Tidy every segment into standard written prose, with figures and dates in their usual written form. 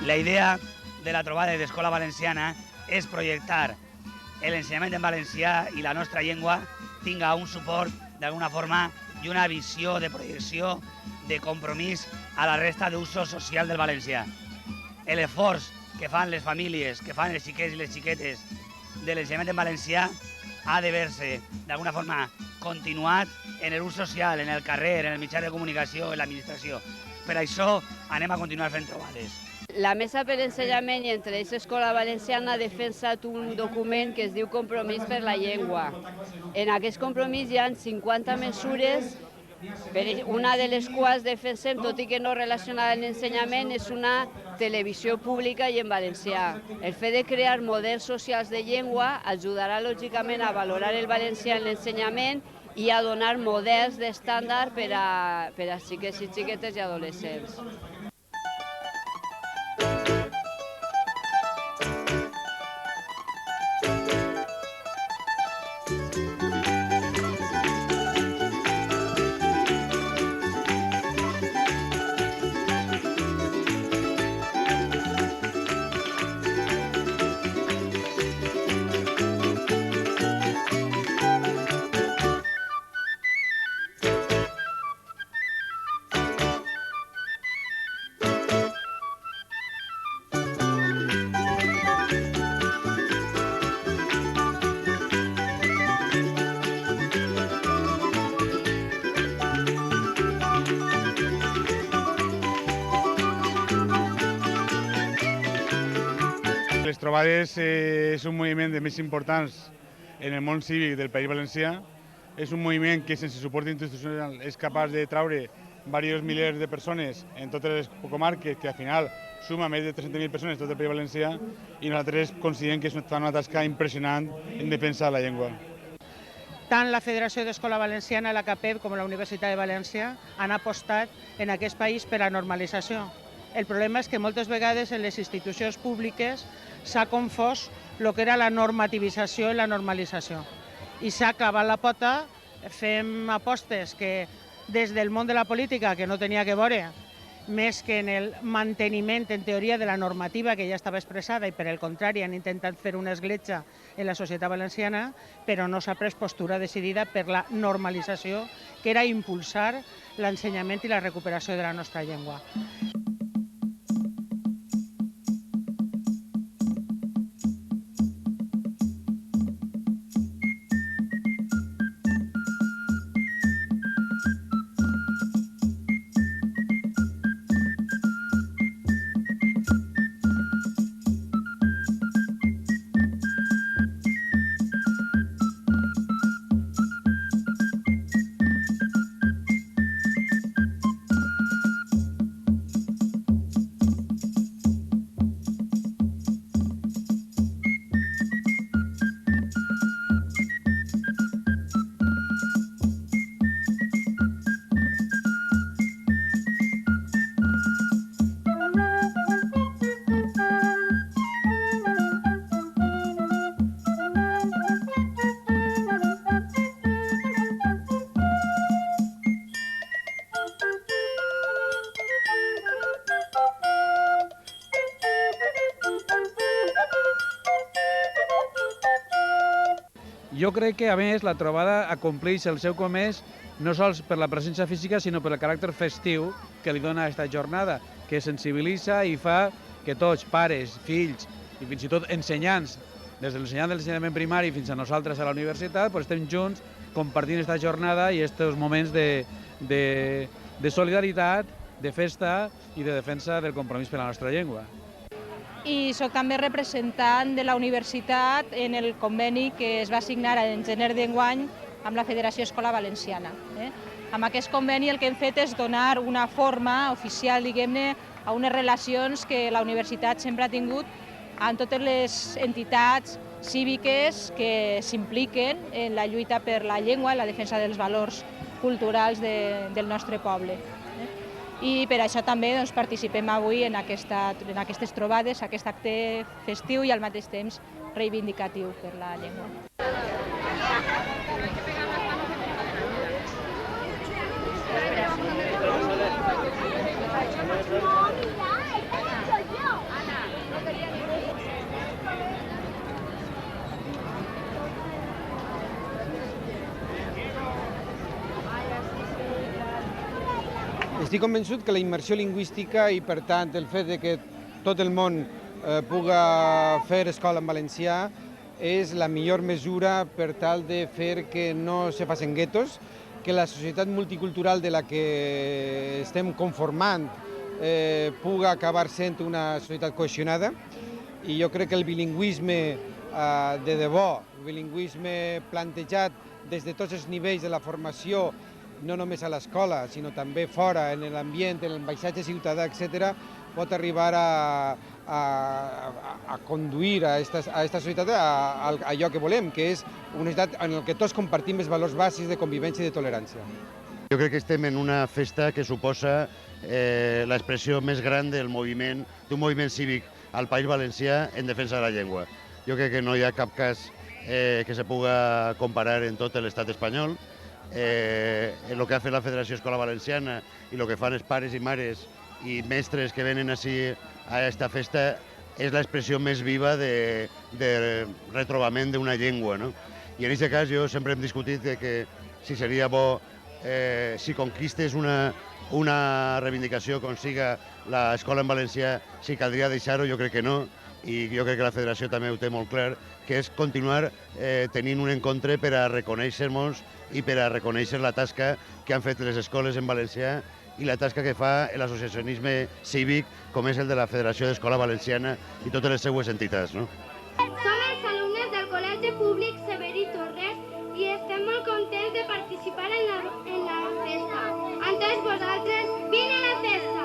La idea de la trobada d'Escola Valenciana és projectar l'ensenyament en valencià i la nostra llengua tinga un suport d'alguna forma i una visió de projecció de compromís a la resta d'usos social del valencià. L'esforç que fan les famílies, que fan els xiquets i les xiquetes de l'ensenyament en valencià ha de veure-se d'alguna forma continuat en l'ús social, en el carrer, en el mitjà de comunicació, en l'administració. Per això anem a continuar fent trobades. La Mesa per l'Ensenyament i entre ells Escola Valenciana ha defensat un document que es diu Compromís per la Llengua. En aquest compromís hi ha 50 mesures, una de les quals defensem, tot i que no relacionada amb l'ensenyament, és una televisió pública i en valencià. El fet de crear models socials de llengua ajudarà lògicament a valorar el valencià en l'ensenyament i a donar models d'estàndard per a xiquets i xiquetes i adolescents. Les trobades és un moviment de més importants en el món cívic del País Valencià. És un moviment que sense suport institucional és capaç de traure diversos milers de persones en totes les comarques, que al final suma més de 300.000 persones en tot el País Valencià, i nosaltres considerem que fa una tasca impressionant en defensa de la llengua. Tant la Federació d'Escola Valenciana, la CAPEB, com la Universitat de València han apostat en aquest país per a normalització. El problema és que moltes vegades en les institucions públiques s'ha confós el que era la normativització i la normalització. I s'ha clavat la pota, fem apostes que des del món de la política, que no tenia que veure, més que en el manteniment, en teoria, de la normativa que ja estava expressada i, per el contrari, han intentat fer una escletxa en la societat valenciana, però no s'ha pres postura decidida per la normalització, que era impulsar l'ensenyament i la recuperació de la nostra llengua. Jo crec que, a més, la trobada acompleix el seu comès no sols per la presència física, sinó per el caràcter festiu que li dona aquesta jornada, que sensibilitza i fa que tots, pares, fills i fins i tot ensenyants, des de l'ensenyant de l'ensenyament primari fins a nosaltres a la universitat, estem junts compartint aquesta jornada i aquests moments de solidaritat, de festa i de defensa del compromís per la nostra llengua. I soc també representant de la universitat en el conveni que es va signar en gener d'enguany amb la Federació Escola Valenciana. Amb aquest conveni el que hem fet és donar una forma oficial, diguem-ne, a unes relacions que la universitat sempre ha tingut amb totes les entitats cíviques que s'impliquen en la lluita per la llengua, en la defensa dels valors culturals del nostre poble. I per això també participem avui en aquestes trobades, aquest acte festiu i al mateix temps reivindicatiu per la llengua. Estic convençut que la immersió lingüística i, per tant, el fet de que tot el món puga fer escola en valencià és la millor mesura per tal de fer que no se facin guetos, que la societat multicultural de la que estem conformant puga acabar sent una societat cohesionada. I jo crec que el bilingüisme de debò, el bilingüisme plantejat des de tots els nivells de la formació, no només a l'escola, sinó també fora, en l'ambient, en el paisatge ciutadà, etc., pot arribar a conduir a aquesta societat a allò que volem, que és una societat en què tots compartim els valors bàsics de convivència i de tolerància. Jo crec que estem en una festa que suposa l'expressió més gran d'un moviment cívic al País Valencià en defensa de la llengua. Jo crec que no hi ha cap cas que se puga comparar en tot l'estat espanyol. El que ha fet la Federació Escola Valenciana i el que fan els pares i mares i mestres que venen així a aquesta festa és l'expressió més viva de retrobament d'una llengua. I en aquest cas jo sempre hem discutit que si seria bo, si conquistes una reivindicació com siga l'escola en valencià, si caldria deixar-ho, jo crec que no. I jo crec que la Federació també ho té molt clar, que és continuar tenint un encontre per a reconèixer-nos i per a reconèixer la tasca que han fet les escoles en valencià i la tasca que fa l'associacionisme cívic, com és el de la Federació d'Escola Valenciana i totes les seues entitats. Som els alumnes del Col·legi Públic Severi Torres i estem molt contents de participar en la festa. Amb tots vosaltres, vine a la festa!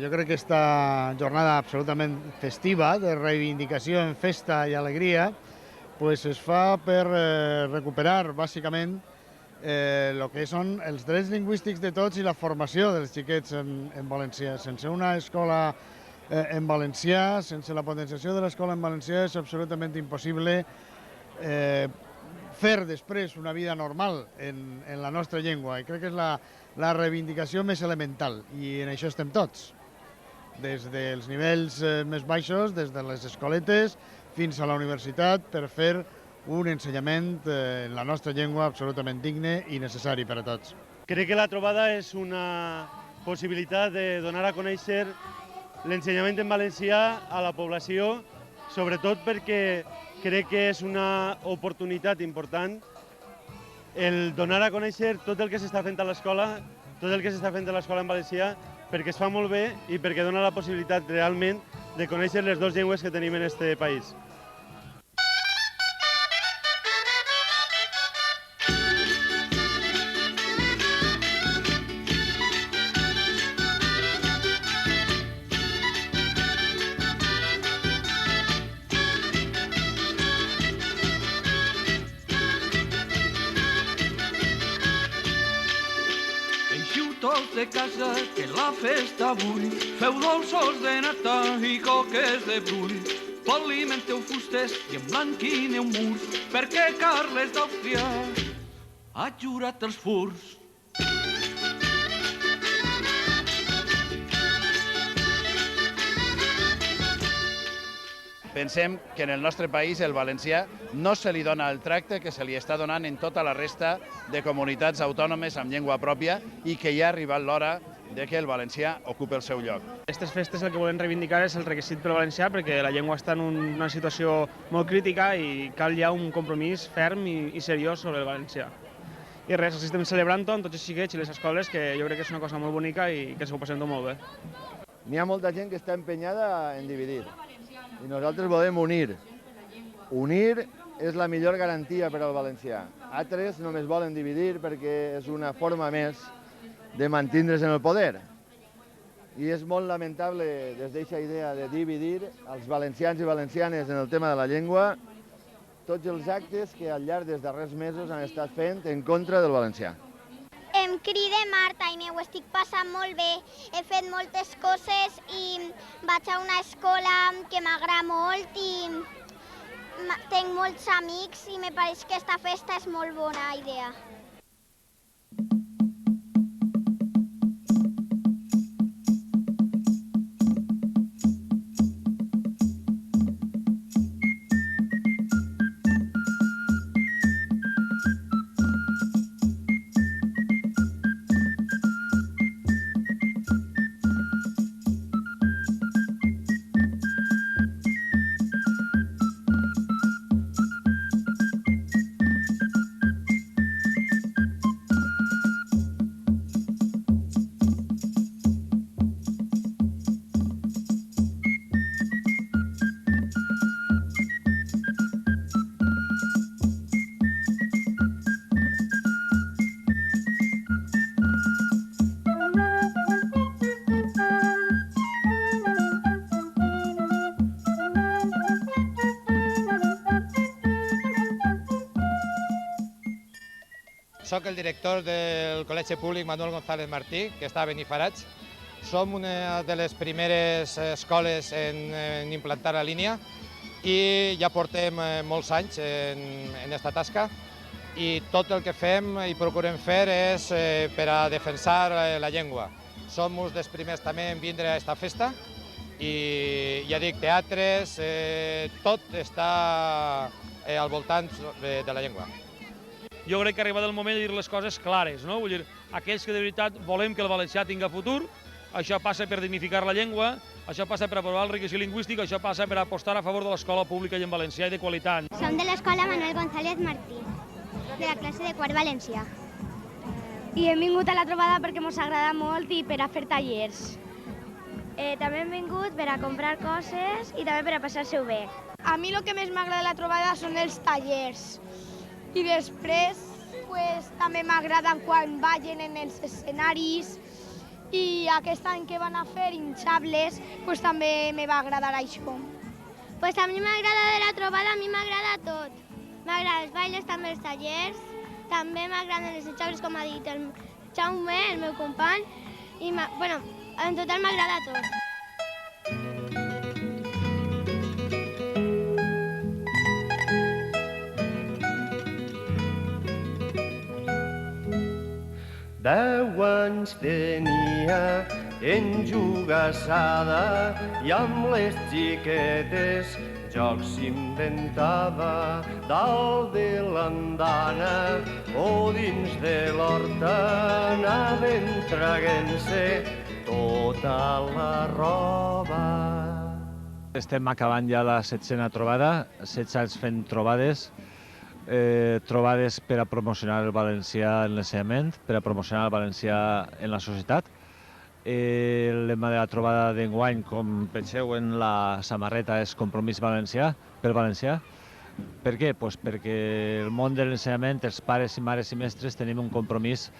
Jo crec que aquesta jornada absolutament festiva, de reivindicació en festa i alegria, es fa per recuperar, bàsicament, el que són els drets lingüístics de tots i la formació dels xiquets en valencià. Sense una escola en valencià, sense la potenciació de l'escola en valencià, és absolutament impossible fer després una vida normal en la nostra llengua. I crec que és la reivindicació més elemental, i en això estem tots. Des dels nivells més baixos, des de les escoletes, fins a la universitat, per fer un ensenyament en la nostra llengua absolutament digne i necessari per a tots. Crec que la trobada és una possibilitat de donar a conèixer l'ensenyament en valencià a la població, sobretot perquè crec que és una oportunitat important el donar a conèixer tot el que s'està fent a l'escola, tot el que s'està fent a l'escola en valencià, perquè es fa molt bé i perquè dona la possibilitat realment de conèixer les dues llengües que tenim en aquest país. De casa, que la festa avui feu dolços de nata i coques de brull. Polimenteu fustes i emblanquineu murs, perquè Carles d'Àustria ha jurat els furs. pensem que en el nostre país el valencià no se li dona el tracte que se li està donant en tota la resta de comunitats autònomes amb llengua pròpia i que ja ha arribat l'hora de que el valencià ocupi el seu lloc. Aquestes festes el que volem reivindicar és el requisit pel valencià perquè la llengua està en una situació molt crítica i cal ja un compromís ferm i seriós sobre el valencià. I res, els estem celebrant-ho amb tots els xiquets i les escoles, que jo crec que és una cosa molt bonica i que s'ho passem tot molt bé. N'hi ha molta gent que està empenyada en dividir i nosaltres volem unir. Unir és la millor garantia per al valencià. Altres només volen dividir perquè és una forma més de mantindre's en el poder. I és molt lamentable, des d'aquesta idea de dividir els valencians i valencianes en el tema de la llengua, tots els actes que al llarg dels darrers mesos han estat fent en contra del valencià. Em cride Marta i m'ho estic passant molt bé. He fet moltes coses i vaig a una escola que m'agrada molt i tinc molts amics i me pareix que aquesta festa és molt bona idea. Soc el director del Col·legi Públic Manuel González Martí, que està a Benifairats. Som una de les primeres escoles en implantar la línia i ja portem molts anys en aquesta tasca i tot el que fem i procurem fer és per a defensar la llengua. Som uns dels primers també en vindre a aquesta festa i ja dic, teatres, tot està al voltant de la llengua. Jo crec que ha arribat el moment de dir les coses clares, no? Vull dir, aquells que de veritat volem que el valencià tinga futur, això passa per dignificar la llengua, això passa per aprovar el requisit lingüístic, això passa per apostar a favor de l'escola pública i en valencià i de qualitat. Som de l'escola Manuel González Martí, de la classe de quart valencià. I hem vingut a la trobada perquè ens agrada molt i per a fer tallers. També hem vingut per a comprar coses i també per a passar-se-ho bé. A mi el que més m'agrada de la trobada són els tallers. I després també m'agrada quan ballen en els escenaris i aquest any que van a fer hinchables també me va agradar això. A mi m'agrada de la trobada, a mi m'agrada tot. M'agraden els bailes, també els tallers, també m'agraden els hinchables, com ha dit el Jaume, el meu company, i en total m'agrada tot. Deu anys tenia enjugassada i amb les xiquetes jocs inventava dalt de l'andana o dins de l'horta anaven traguent-se tota la roba. Estem acabant ja la 7a trobada, 16 anys fent trobades, trobades per a promocionar el valencià en l'ensenyament, per a promocionar el valencià en la societat. El lema de la trobada d'enguany, com penseu en la samarreta, és compromís valencià, pel valencià. Per què? Perquè el món de l'ensenyament, els pares i mares i mestres, tenim un compromís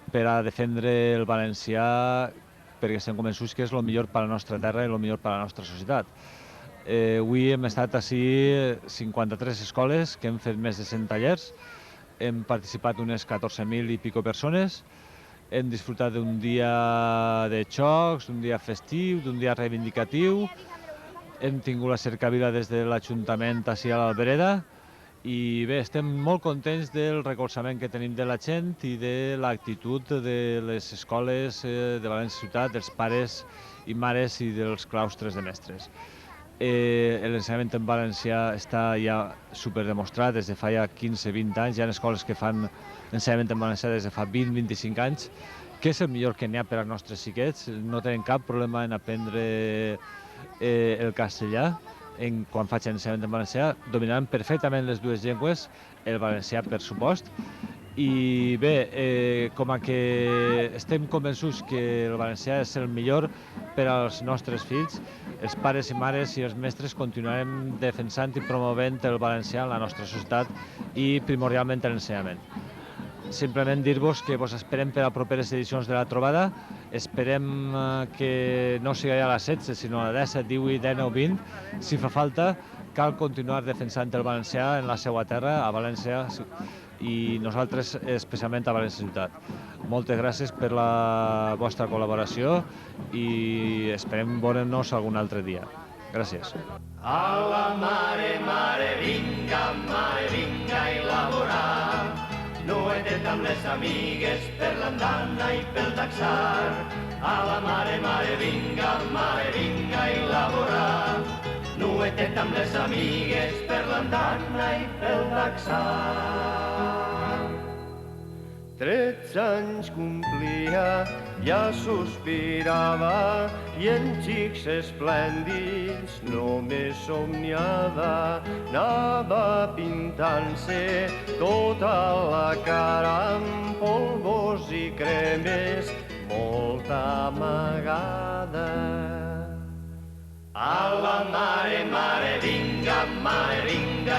per a defendre el valencià, perquè estem convençuts que és el millor per a la nostra terra i el millor per a la nostra societat. Avui hem estat ací 53 escoles, que hem fet més de 100 tallers, hem participat unes 14.000 i pico persones, hem disfrutat d'un dia de xocs, d'un dia festiu, d'un dia reivindicatiu, hem tingut la cercavila des de l'Ajuntament ací a l'Albereda i bé, estem molt contents del recolzament que tenim de la gent i de l'actitud de les escoles de València Ciutat, dels pares i mares i dels claustres de mestres. L'ensenyament en valencià està ja superdemostrat des de fa ja 15-20 anys. Hi ha escoles que fan ensenyament en valencià des de fa 20-25 anys, que és el millor que n'hi ha per als nostres xiquets. No tenen cap problema en aprendre el castellà quan faig ensenyament en valencià. Dominaran perfectament les dues llengües, el valencià per supost. I bé, com a que estem convençuts que el valencià és el millor per als nostres fills, els pares i mares i els mestres continuarem defensant i promovent el valencià en la nostra societat i primordialment l'ensenyament. Simplement dir-vos que vos esperem per a properes edicions de la trobada. Esperem que no sigui a les 16, sinó a les 17, 18, 19 o 20. Si fa falta, cal continuar defensant el valencià en la seva terra, a València, i nosaltres especialment a València Ciutat. Moltes gràcies per la vostra col·laboració i esperem veure'ns algun altre dia. Gràcies. A la mare, mare, vinga i laborar. Nuetet amb les amigues per l'andana i pel taxar. A la mare, mare, vinga i laborar. Nuetet amb les amigues per l'andana i pel taxar. 13 anys complia, ja sospirava, i en xics esplèndids només somniava. Anava pintant-se tota la cara amb polvos i cremes, molta amagada. A la mare, mare, vinga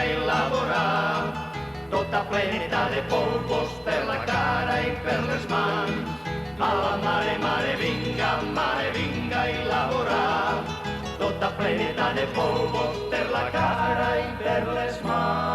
i laborar. Tota pleneta de polvos per la cara i per les mans. A la mare, mare, vinga i laborar. Tota pleneta de polvos per la cara i per les mans.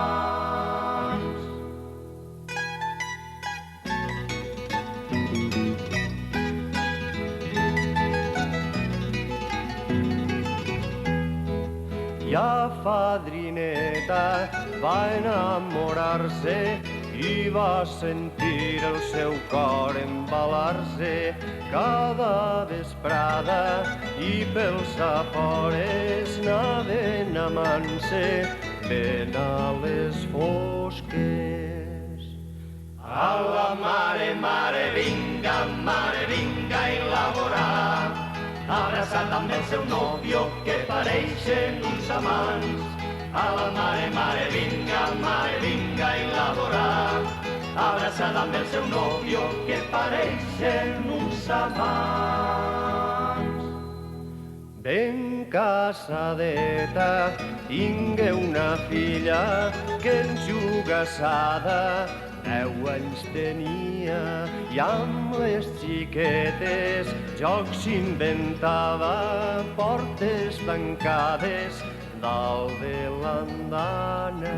Ja fadrineta va enamorar-se i va sentir el seu cor embalar-se cada vesprada i pels afores anaven amant-se ben a les fosques. A la mare, mare, vinga i laborar. Abraçat amb el seu nòvio que pareixen uns amants. A la mare, mare, vinga i laborar. Abraçat amb el seu nòvio que pareixen uns amants. Ben casadeta, tingué una filla que enjugassada 10 anys tenia i amb les xiquetes jocs inventava, portes tancades dalt de l'andana.